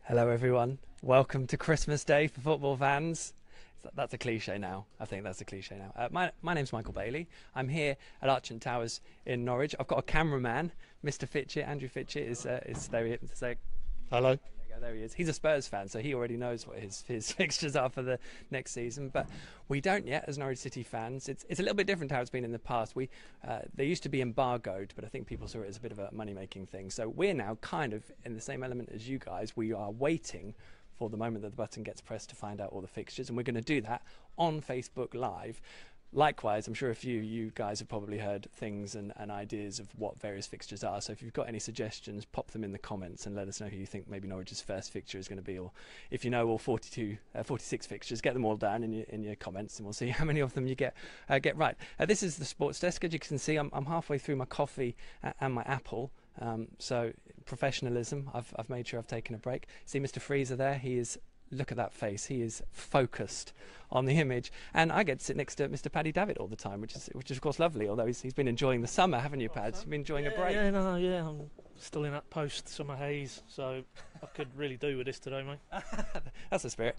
Hello everyone, welcome to Christmas Day for football fans. That's a cliche now, I think that's a cliche now. My name's Michael Bailey, I'm here at Archant Towers in Norwich. I've got a cameraman, Mr. Fixture, Andrew Fixture is there he is. So, hello. there he is. He's a Spurs fan, so he already knows what his fixtures are for the next season. But we don't yet, as Norwich City fans. It's a little bit different to how it's been in the past. They used to be embargoed, but I think people saw it as a bit of a money-making thing. So we're now kind of in the same element as you guys. We are waiting for the moment that the button gets pressed to find out all the fixtures, and we're going to do that on Facebook Live. Likewise, I'm sure a few of you guys have probably heard things and ideas of what various fixtures are. So if you've got any suggestions, pop them in the comments and let us know who you think maybe Norwich's first fixture is going to be. Or if you know all 46 fixtures, get them all down in your comments and we'll see how many of them you get right. This is the sports desk. As you can see, I'm halfway through my coffee and my apple. So professionalism, I've made sure I've taken a break. See Mr. Freezer there, he is, look at that face, he is focused on the image, and I get to sit next to Mr. Paddy Davitt all the time, which is of course lovely, although he's been enjoying the summer, haven't you, Pads? You've been enjoying a break. I'm still in that post-summer haze, so I could really do with this today, mate. That's the spirit.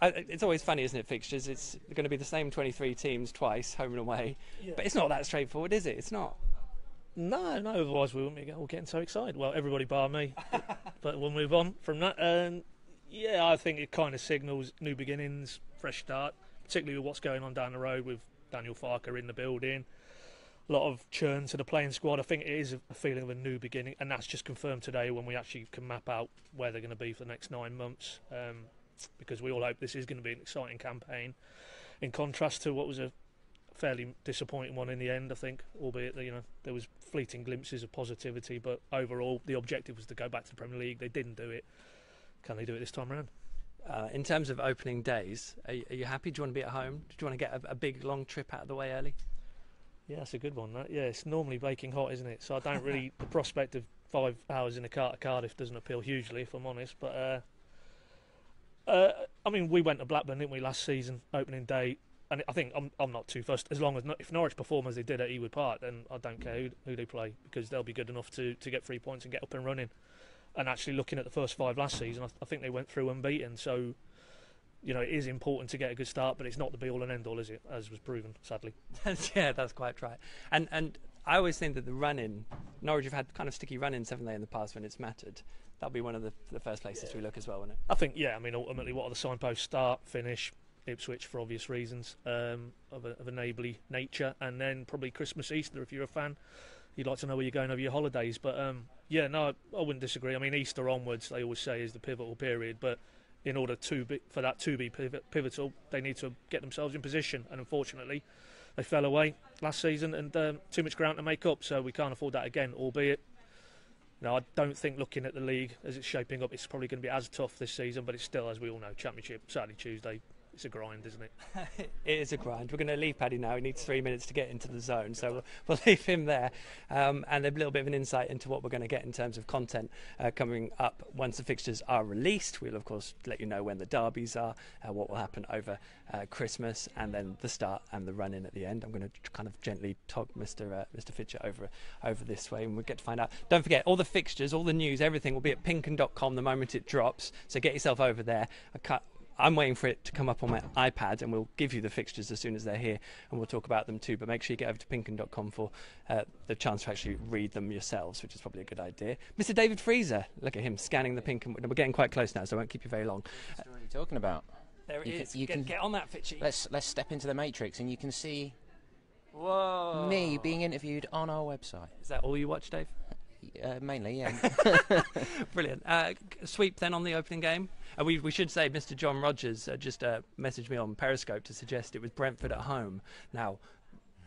It's always funny, isn't it, fixtures? It's going to be the same 23 teams twice, home and away, but it's not that straightforward, is it? It's not. No, otherwise we wouldn't be all getting so excited. Well, everybody bar me, but we'll move on from that. Yeah, I think it kind of signals new beginnings, fresh start, particularly with what's going on down the road with Daniel Farker in the building. A lot of churn to the playing squad. I think it is a feeling of a new beginning, and that's just confirmed today when we actually can map out where they're going to be for the next 9 months, because we all hope this is going to be an exciting campaign, in contrast to what was a fairly disappointing one in the end, I think, albeit that, there was fleeting glimpses of positivity, but overall the objective was to go back to the Premier League. They didn't do it. Can they do it this time around? In terms of opening days, are you happy? Do you want to be at home? Do you want to get a big long trip out of the way early? Yeah, that's a good one. Yeah, it's normally baking hot, isn't it? So I don't really, the prospect of 5 hours in a car to Cardiff doesn't appeal hugely, if I'm honest. But I mean, we went to Blackburn, didn't we, last season, opening day, and I think I'm not too fussed. As long as if Norwich perform as they did at Ewood Park, then I don't care who they play, because they'll be good enough to get 3 points and get up and running. And actually, looking at the first 5 last season, I think they went through unbeaten. So, it is important to get a good start, but it's not the be-all and end-all, is it? As was proven, sadly. Yeah, that's quite right. And I always think that the run-in, Norwich have had kind of sticky run-ins, haven't they, in the past when it's mattered? That'll be one of the first places we look as well, won't it? I think, I mean, ultimately, what are the signposts? Start, finish, Ipswich for obvious reasons, of a neighbourly nature, and then probably Christmas, Easter, if you're a fan. You'd like to know where you're going over your holidays, but I wouldn't disagree. I mean, Easter onwards, they always say, is the pivotal period, but in order for that to be pivotal, they need to get themselves in position, and unfortunately they fell away last season, and too much ground to make up, so we can't afford that again, albeit I don't think, looking at the league as it's shaping up, it's probably going to be as tough this season, but it's still, as we all know, Championship, Saturday, Tuesday. It's a grind, isn't it? It is a grind. We're going to leave Paddy now. He needs 3 minutes to get into the zone, so we'll leave him there. And a little bit of an insight into what we're going to get in terms of content coming up once the fixtures are released. We'll, of course, let you know when the derbies are, what will happen over Christmas, and then the start and the run-in at the end. I'm going to kind of gently tog Mr. Fitcher over this way, and we'll get to find out. Don't forget, all the fixtures, all the news, everything will be at pinken.com the moment it drops, so get yourself over there. I'm waiting for it to come up on my iPad, and we'll give you the fixtures as soon as they're here, and we'll talk about them too. But make sure you get over to pinken.com for the chance to actually read them yourselves, which is probably a good idea. Mr. David Freezer, look at him scanning the Pinken. We're getting quite close now, so I won't keep you very long. What are you talking about? There it is. Get on that, Fitchy. Let's step into the matrix, and you can see Whoa. me being interviewed on our website. Is that all you watch, Dave? Mainly, yeah. Brilliant. Sweep then on the opening game. We should say Mr. John Rogers just messaged me on Periscope to suggest it was Brentford at home. Now,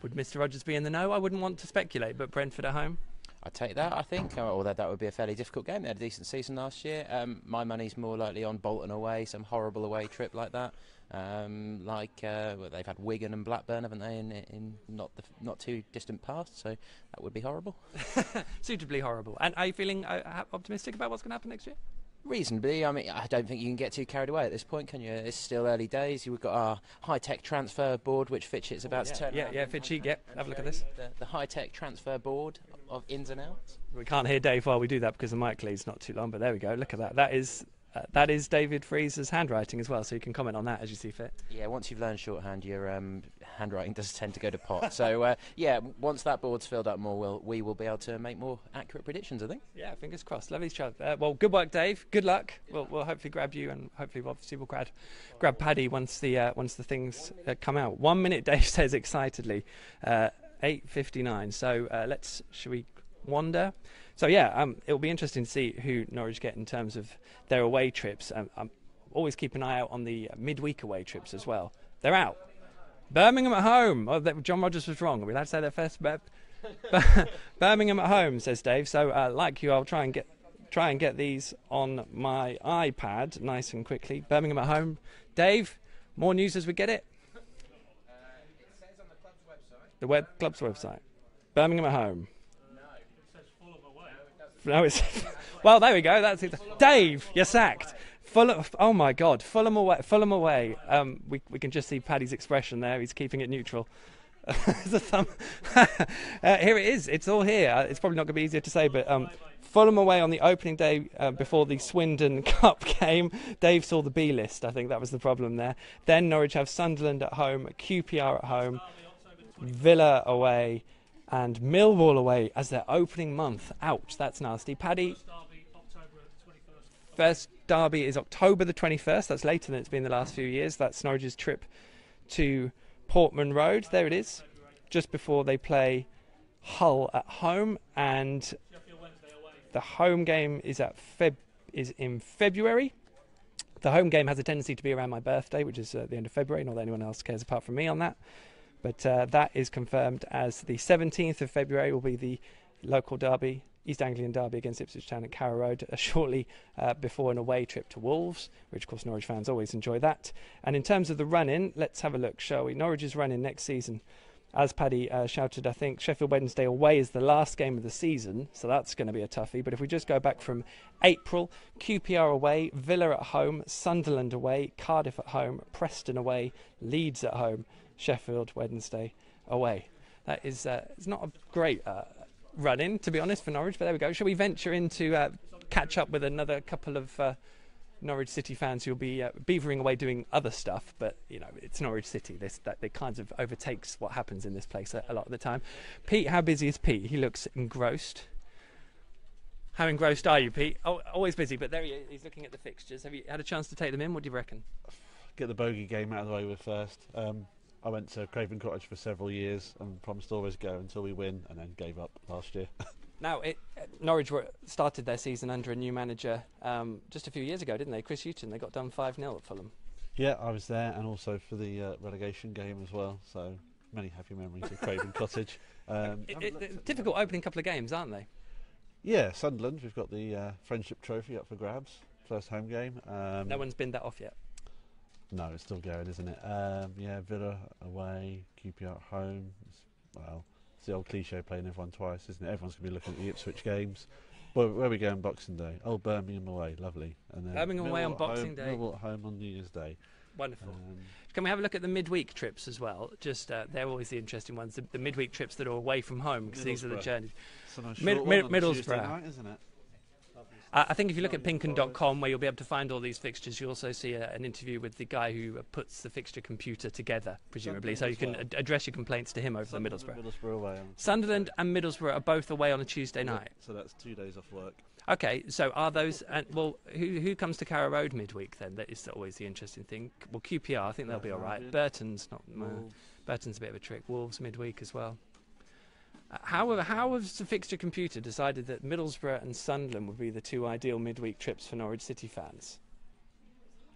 would Mr. Rogers be in the know? I wouldn't want to speculate, but Brentford at home? I'd take that, I think, although that would be a fairly difficult game. They had a decent season last year. My money's more likely on Bolton away, some horrible away trip like that. They've had Wigan and Blackburn, haven't they, in not too distant past, so that would be horrible. Suitably horrible. And are you feeling optimistic about what's going to happen next year? Reasonably. I mean, I don't think you can get too carried away at this point, can you? It's still early days. We've got our high-tech transfer board, which Fitchett's about to turn around. Yeah, Fitchy, have a look at this. The high-tech transfer board of ins and outs. We can't hear Dave while we do that because the mic lead's not too long, but there we go. Look at that. That is David Freeze's handwriting as well, so you can comment on that as you see fit. Yeah, once you've learned shorthand, your handwriting does tend to go to pot. So, yeah, once that board's filled up more, we will be able to make more accurate predictions, I think. Yeah, fingers crossed. Lovely chat. Well, good work, Dave. Good luck. We'll hopefully grab you, and hopefully, obviously, we'll grab Paddy once the things come out. 1 minute, Dave says excitedly. 8:59. So should we wander? So yeah, it'll be interesting to see who Norwich get in terms of their away trips. I'm always keep an eye out on the midweek away trips as well. They're out. Birmingham at home. Oh, John Rogers was wrong. Are we allowed to say that first? Birmingham at home, says Dave. So like you, I'll try and get these on my iPad nice and quickly. Birmingham at home. Dave, more news as we get it. It says on the club's website. The club's website. Birmingham at home. No, it's well. There we go. That's it. Dave, you're sacked. Fulham. Oh my God, Fulham away. Fulham away. We can just see Paddy's expression there. He's keeping it neutral. The thumb. Here it is. It's all here. It's probably not going to be easier to say, but Fulham away on the opening day before the Swindon Cup game. Dave saw the B list. I think that was the problem there. Then Norwich have Sunderland at home, QPR at home, Villa away, and Millwall away as their opening month. Ouch, that's nasty. Paddy, first derby is October the 21st. That's later than it's been the last few years. That's Norwich's trip to Portman Road. There it is, just before they play Hull at home. And the home game is in February. The home game has a tendency to be around my birthday, which is the end of February. Not that anyone else cares apart from me on that. But that is confirmed as the 17th of February will be the local derby, East Anglian derby against Ipswich Town at Carrow Road, shortly before an away trip to Wolves, which of course Norwich fans always enjoy that. And in terms of the run-in, let's have a look, shall we? Norwich's run-in next season, as Paddy shouted, I think Sheffield Wednesday away is the last game of the season, so that's going to be a toughie. But if we just go back from April, QPR away, Villa at home, Sunderland away, Cardiff at home, Preston away, Leeds at home, Sheffield Wednesday away. That is it's not a great run-in, to be honest, for Norwich, but there we go. Shall we venture into catch up with another couple of Norwich City fans who'll be beavering away doing other stuff, but you know, it's Norwich City. That kind of overtakes what happens in this place a lot of the time. Pete, how busy is Pete? He looks engrossed. How engrossed are you, Pete? Oh, always busy, but there he is. He's looking at the fixtures. Have you had a chance to take them in? What do you reckon? Get the bogey game out of the way with first. I went to Craven Cottage for several years and promised to always go until we win, and then gave up last year. Now, Norwich started their season under a new manager just a few years ago, didn't they? Chris Hughton. They got done 5-0 at Fulham. Yeah, I was there, and also for the relegation game as well. So many happy memories of Craven Cottage. Difficult opening couple of games, aren't they? Yeah, Sunderland. We've got the Friendship Trophy up for grabs. First home game. No one's binned that off yet. No, it's still going, isn't it? Yeah, Villa away, QPR at home. It's the old cliche playing everyone twice, isn't it? Everyone's going to be looking at the Ipswich games. Where are we going Boxing Day? Oh, Birmingham away, lovely. And then Birmingham away on Boxing Day. Millwall at home on New Year's Day. Wonderful. Can we have a look at the midweek trips as well? Just they're always the interesting ones. The midweek trips that are away from home, because these are the journeys. Middlesbrough, night, isn't it? I think if you look at pinken.com, where you'll be able to find all these fixtures, you'll also see an interview with the guy who puts the fixture computer together, presumably, so you can address your complaints to him over the Middlesbrough away. Sunderland and Middlesbrough are both away on a Tuesday night. So that's 2 days off work. Okay, so are those... well, who comes to Carrow Road midweek then? That is always the interesting thing. Well, QPR, I think they'll be all right. Burton's not... Burton's a bit of a trick. Wolves midweek as well. How has the fixture computer decided that Middlesbrough and Sunderland would be the two ideal midweek trips for Norwich City fans?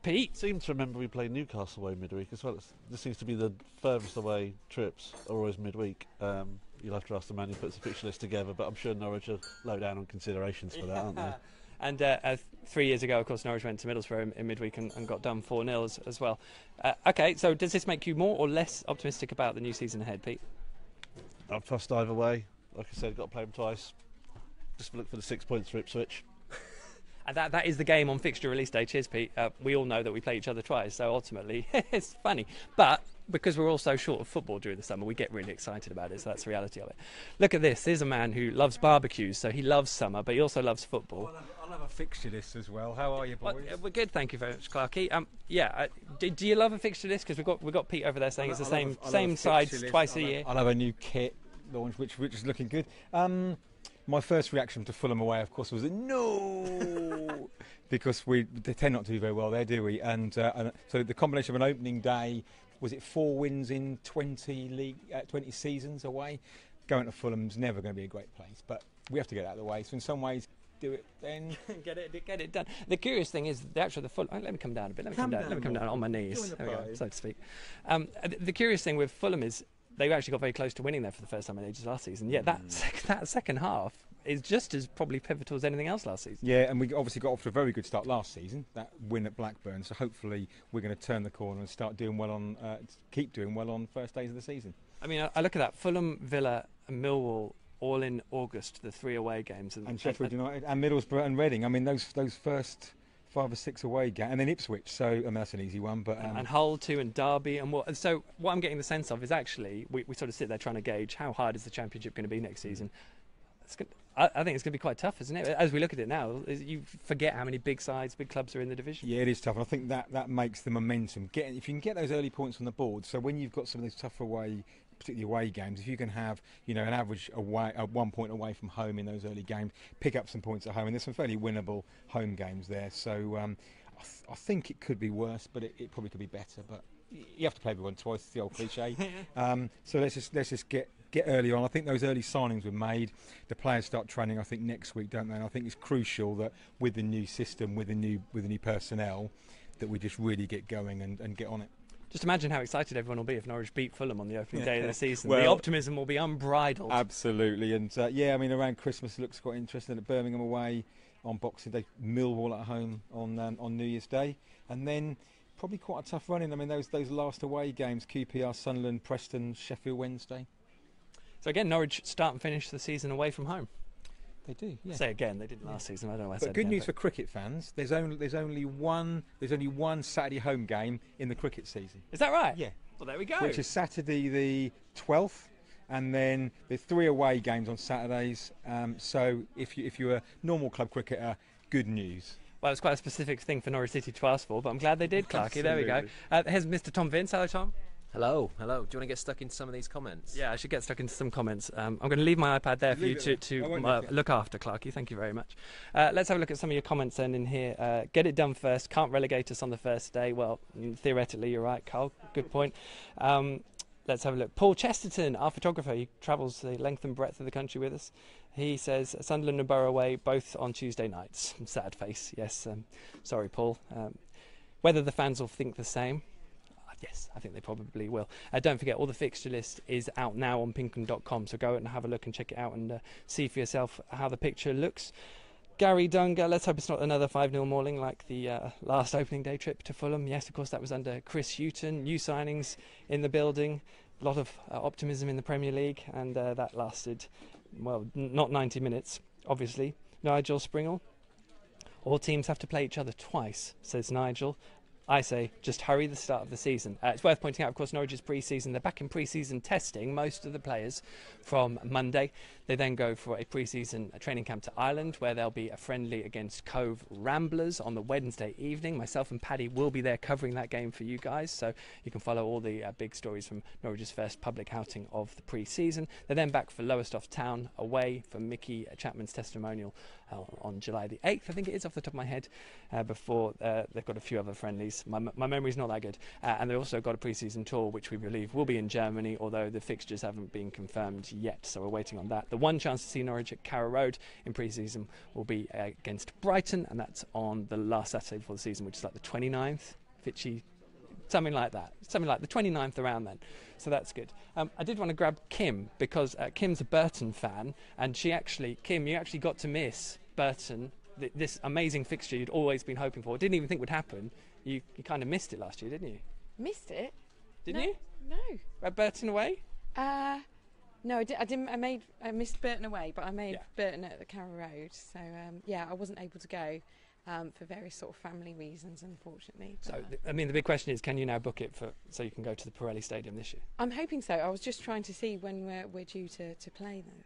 Pete? I seem to remember we played Newcastle away midweek as well. This seems to be the furthest away trips are always midweek. You'll have to ask the man who puts the fixture list together, but I'm sure Norwich are low down on considerations for that, aren't they? And 3 years ago, of course, Norwich went to Middlesbrough in midweek and got done 4-0 as well. Okay, so does this make you more or less optimistic about the new season ahead, Pete? I've tossed either way. Like I said, got to play them twice. Just look for the 6 points for Ipswich. That is the game on fixture release day. Cheers, Pete. We all know that we play each other twice, so ultimately it's funny. But because we're all so short of football during the summer, we get really excited about it, so that's the reality of it. Look at this. Here's a man who loves barbecues, so he loves summer, but he also loves football. I'll have a fixture list as well. How are you, boys? Well, we're good, thank you very much, Clarky. Do you love a fixture list? Because we've got Pete over there saying it's the same sides twice a year. I'll have a new kit launch, which is looking good. My first reaction to Fulham away, of course, was no, because they tend not to do very well there, do we? And so the combination of an opening day, was it 4 wins in 20 seasons away? Going to Fulham's never going to be a great place, but we have to get out of the way. So in some ways, do it then. get it done. The curious thing is the Fulham. Let me come down a bit. Let me come down on my knees, there we go, so to speak. The curious thing with Fulham is they actually got very close to winning there for the first time in ages last season. Yeah, that second half is just as probably pivotal as anything else last season. Yeah, and we obviously got off to a very good start last season, that win at Blackburn. So hopefully we're going to turn the corner and start doing well keep doing well on first days of the season. I mean, I look at that Fulham, Villa, and Millwall all in August, the 3 away games, and Sheffield United and Middlesbrough and Reading. I mean, those first 5 or 6 away games, and then Ipswich. So I mean, that's an easy one. But and Hull too, and Derby, and what. So what I'm getting the sense of is actually we sort of sit there trying to gauge how hard is the Championship going to be next season. I think it's going to be quite tough, isn't it? As we look at it now, you forget how many big sides, big clubs are in the division. Yeah, it is tough, and I think that makes the momentum. If you can get those early points on the board, so when you've got some of those tough away, particularly away games, if you can have an average away 1 point away from home in those early games, pick up some points at home, and there's some fairly winnable home games there. So I think it could be worse, but it probably could be better. But you have to play everyone twice. It's the old cliche. So let's just get early on. I think those early signings were made. The players start training, I think, next week, don't they? And I think it's crucial that with the new system, with the new personnel, that we just really get going and get on it. Just imagine how excited everyone will be if Norwich beat Fulham on the opening day of the season. Well, the optimism will be unbridled. Absolutely. And I mean, around Christmas it looks quite interesting. At Birmingham away on Boxing Day, Millwall at home on New Year's Day, and then probably quite a tough run-in. I mean, those last away games: QPR, Sunderland, Preston, Sheffield Wednesday. So again, Norwich start and finish the season away from home. They do. Yeah. Say again, they didn't last season. I don't know why I said. But good news for cricket fans. There's only one Saturday home game in the cricket season. Is that right? Yeah. Well, there we go. Which is Saturday the 12th, and then there's 3 away games on Saturdays. So if you're a normal club cricketer, good news. Well, it's quite a specific thing for Norwich City to ask for, but I'm glad they did, Clarky. There we go. Here's Mr. Tom Vince. Hello, Tom. Hello. Do you want to get stuck into some of these comments? Yeah, I should get stuck into some comments. I'm going to leave my iPad there for you to look after, Clarky. Thank you very much. Let's have a look at some of your comments then in here. Get it done first. Can't relegate us on the first day. Well, theoretically, you're right, Carl. Good point. Let's have a look. Paul Chesterton, our photographer, he travels the length and breadth of the country with us. He says Sunderland and Borough away, both on Tuesday nights. Sad face. Yes. Sorry, Paul. Whether the fans will think the same. Yes, I think they probably will. Don't forget, all the fixture list is out now on pinkham.com, so go and have a look and check it out and see for yourself how the picture looks. Gary Dunga, let's hope it's not another 5-0 mauling like the last opening day trip to Fulham. Yes, of course, that was under Chris Hughton. New signings in the building, a lot of optimism in the Premier League, and that lasted, well, not 90 minutes, obviously. Nigel Springle, all teams have to play each other twice, says Nigel. I say, just hurry the start of the season. It's worth pointing out, of course, Norwich's pre-season. They're back in pre-season testing, most of the players, from Monday. They then go for a pre-season training camp to Ireland, where there'll be a friendly against Cove Ramblers on the Wednesday evening. Myself and Paddy will be there covering that game for you guys, so you can follow all the big stories from Norwich's first public outing of the pre-season. They're then back for Lowestoft Town away for Mickey Chapman's testimonial on July the 8th, I think it is, off the top of my head, before they've got a few other friendlies. My memory's not that good. And they've also got a pre-season tour, which we believe will be in Germany, although the fixtures haven't been confirmed yet, so we're waiting on that. The one chance to see Norwich at Carrow Road in pre-season will be against Brighton, and that's on the last Saturday before the season, which is like the 29th, Fitchy, something like that. Something like the 29th around then. So that's good. I did want to grab Kim, because Kim's a Burton fan, and Kim, you actually got to miss Burton, this amazing fixture you'd always been hoping for. Didn't even think would happen. You kind of missed it last year, didn't you? Missed it? Didn't you? No. At Burton away? No, I didn't. I missed Burton away, but I made Burton at the Carrow Road. So I wasn't able to go. for various sort of family reasons, unfortunately. So, But, I mean, the big question is, can you now book it so you can go to the Pirelli Stadium this year? I'm hoping so. I was just trying to see when we're due to play there.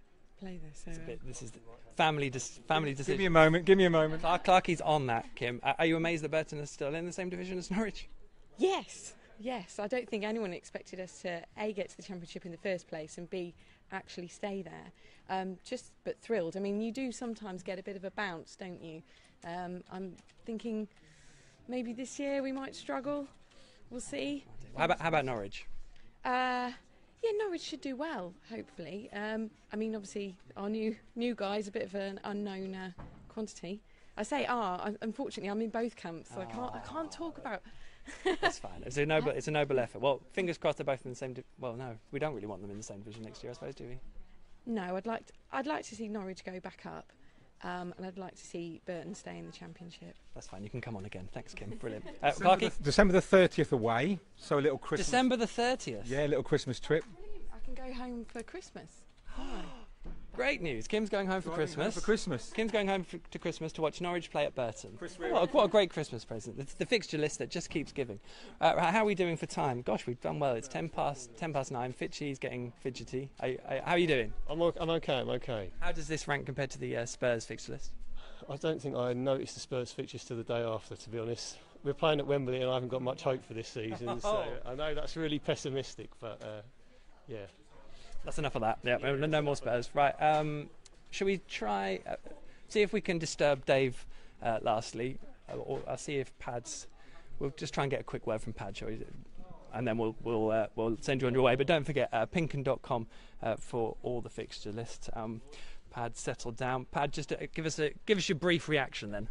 So This is the family decision. Give me a moment. Give me a moment. Clarkey's on that, Kim. Are you amazed that Burton is still in the same division as Norwich? yes. I don't think anyone expected us to A, get to the Championship in the first place, and B, actually stay there. But thrilled. I mean, you do sometimes get a bit of a bounce, don't you? I'm thinking maybe this year we might struggle. We'll see. How about Norwich? Norwich should do well, hopefully. I mean, obviously, our new guy's a bit of an unknown quantity. I say unfortunately, I'm in both camps, so I can't talk about. That's fine. It's a noble effort. Well, fingers crossed they're both in the same. Well, no, we don't really want them in the same division next year, I suppose, do we? No, I'd like to see Norwich go back up, and I'd like to see Burton stay in the Championship. That's fine. You can come on again. Thanks, Kim. Brilliant. December the 30th away, so a little Christmas. December the 30th. Yeah, a little Christmas trip. I can go home for Christmas. Great news. Kim's going home for Christmas. Kim's going home to Christmas to watch Norwich play at Burton. What a great Christmas present. It's the fixture list that just keeps giving. How are we doing for time? Gosh, we've done well. It's 10 past 9. Fitchy's getting fidgety. How are you doing? I'm okay. How does this rank compared to the Spurs fixture list? I don't think I noticed the Spurs fixtures till the day after, to be honest. We're playing at Wembley and I haven't got much hope for this season, so I know that's really pessimistic, but yeah. That's enough of that. Yeah, no more Spurs. Right. Shall we try see if we can disturb Dave? Lastly, I'll see if Pads. We'll just try and get a quick word from Pad, shall we? And then we'll send you on your way. But don't forget pinken.com for all the fixture lists. Pad, settle down. Pad, just give us your brief reaction then.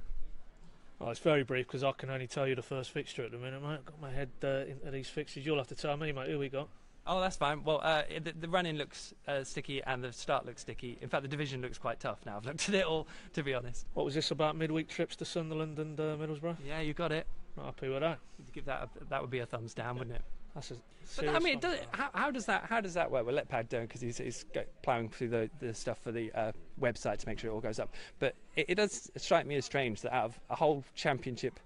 Well, it's very brief because I can only tell you the first fixture at the minute, mate. I've got my head into these fixtures. You'll have to tell me, mate, who we got. Oh, that's fine. Well, the run-in looks sticky and the start looks sticky. In fact, the division looks quite tough now. I've looked at it all, to be honest. What was this about midweek trips to Sunderland and Middlesbrough? Yeah, you got it. Not happy with that. Give that would be a thumbs down, wouldn't it? That's a But I mean, how does that work? We'll let Pad do it because he's ploughing through the stuff for the website to make sure it all goes up. But it does strike me as strange that out of a whole championship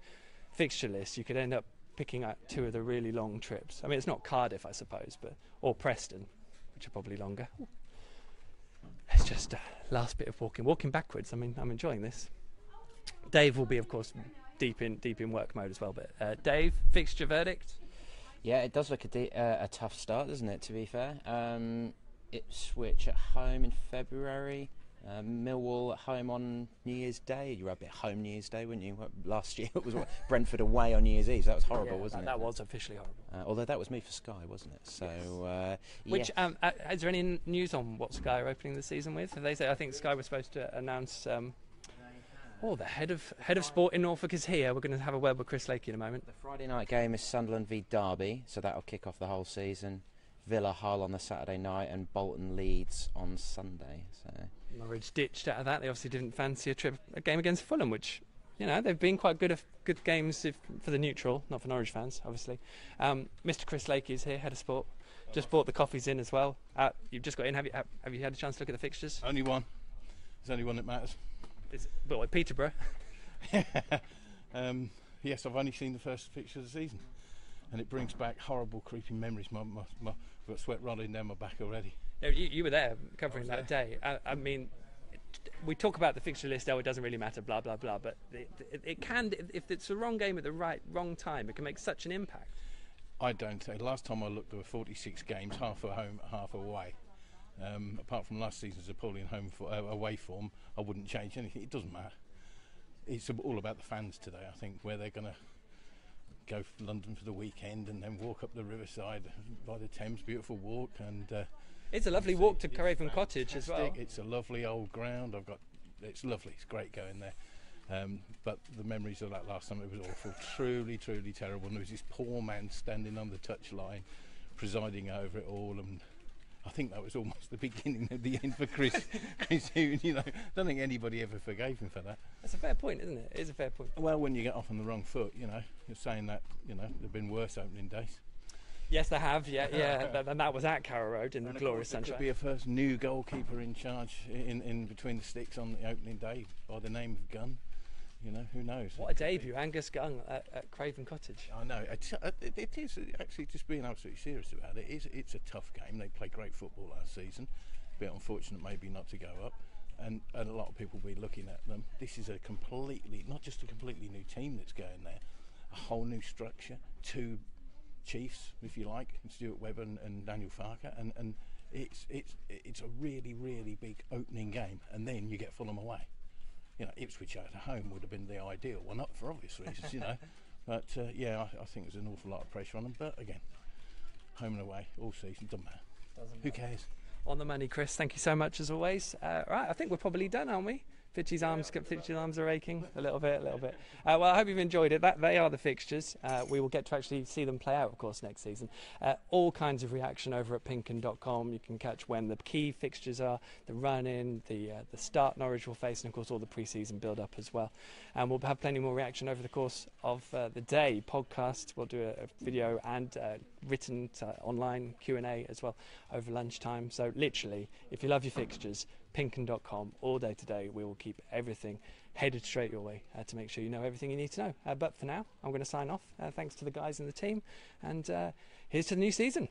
fixture list, you could end up picking out two of the really long trips. I mean, it's not Cardiff, I suppose, or Preston, which are probably longer. It's just last bit of walking backwards. I mean, I'm enjoying this. Dave will be, of course, deep in work mode as well. But Dave, fixture verdict? Yeah, it does look a tough start, doesn't it, to be fair? Ipswich at home in February. Millwall at home on New Year's Day. You were a bit home New Year's Day, weren't you? Last year it was Brentford away on New Year's Eve. That was horrible, wasn't it? That was officially horrible. Although that was me for Sky, wasn't it? So, yes. Which is there any news on what Sky are opening the season with? Have they said? I think Sky was supposed to announce. The head of sport in Norfolk is here. We're going to have a word with Chris Lakey in a moment. The Friday night game is Sunderland v Derby, so that'll kick off the whole season. Villa Hull on the Saturday night and Bolton Leeds on Sunday. So Norwich ditched out of that. They obviously didn't fancy a game against Fulham, which, they've been quite good games for the neutral, not for Norwich fans, obviously. Mr. Chris Lakey is here, head of sport. Just brought the coffees in as well. You've just got in. Have you had a chance to look at the fixtures? Only one. There's only one that matters. But Peterborough. Yes, I've only seen the first fixture of the season, and it brings back horrible, creeping memories. I've got sweat rolling down my back already. No, you were there covering that day. I mean, we talk about the fixture list. It doesn't really matter. Blah blah blah. But it can, if it's the wrong game at the wrong time, it can make such an impact. I don't think. Last time I looked, there were 46 games, half at home, half away. Apart from last season's appalling away form, I wouldn't change anything. It doesn't matter. It's all about the fans today, I think, where they're going to go to London for the weekend and then walk up the riverside by the Thames, beautiful walk, and it's a lovely walk to Craven Cottage as well. It's a lovely old ground. It's lovely. It's great going there. But the memories of that last time, it was awful. Truly, truly terrible. And there was this poor man standing on the touchline, presiding over it all, and I think that was almost the beginning of the end for Chris. Chris, who, don't think anybody ever forgave him for that. That's a fair point, isn't it? It is a fair point. Well, when you get off on the wrong foot, you're saying that, there've been worse opening days. Yes, they have. Yeah. And that was at Carrow Road in the glorious sunshine. There could be a first new goalkeeper in charge in between the sticks on the opening day by the name of Gunn. You know, who knows? What a debut, Angus Gunn at Craven Cottage. I know. It is actually, just being absolutely serious about it. It's a tough game. They played great football last season. A bit unfortunate maybe not to go up. And a lot of people will be looking at them. This is not just a completely new team that's going there, a whole new structure, 2 chiefs, if you like, Stuart Webber and Daniel Farker, and it's a really, really big opening game, and then you get Fulham away. You know, Ipswich at home would have been the ideal. Well, not for obvious reasons, you know. But yeah, I think there's an awful lot of pressure on them. But again, home and away all season, doesn't matter. Who cares? On the money, Chris. Thank you so much as always. Right, I think we're probably done, aren't we? Fitchy's arms are aching a little bit. Well, I hope you've enjoyed it. They are the fixtures. We will get to actually see them play out, of course, next season. All kinds of reaction over at pinkin.com. You can catch when the key fixtures are, the run-in, the start Norwich will face, and of course all the pre-season build-up as well. And we'll have plenty more reaction over the course of the day. Podcast, we'll do a video and written online Q&A as well over lunchtime. So literally, if you love your fixtures, pinkin.com all day today. We will keep everything headed straight your way to make sure you know everything you need to know. But for now, I'm going to sign off. Thanks to the guys in the team, and here's to the new season.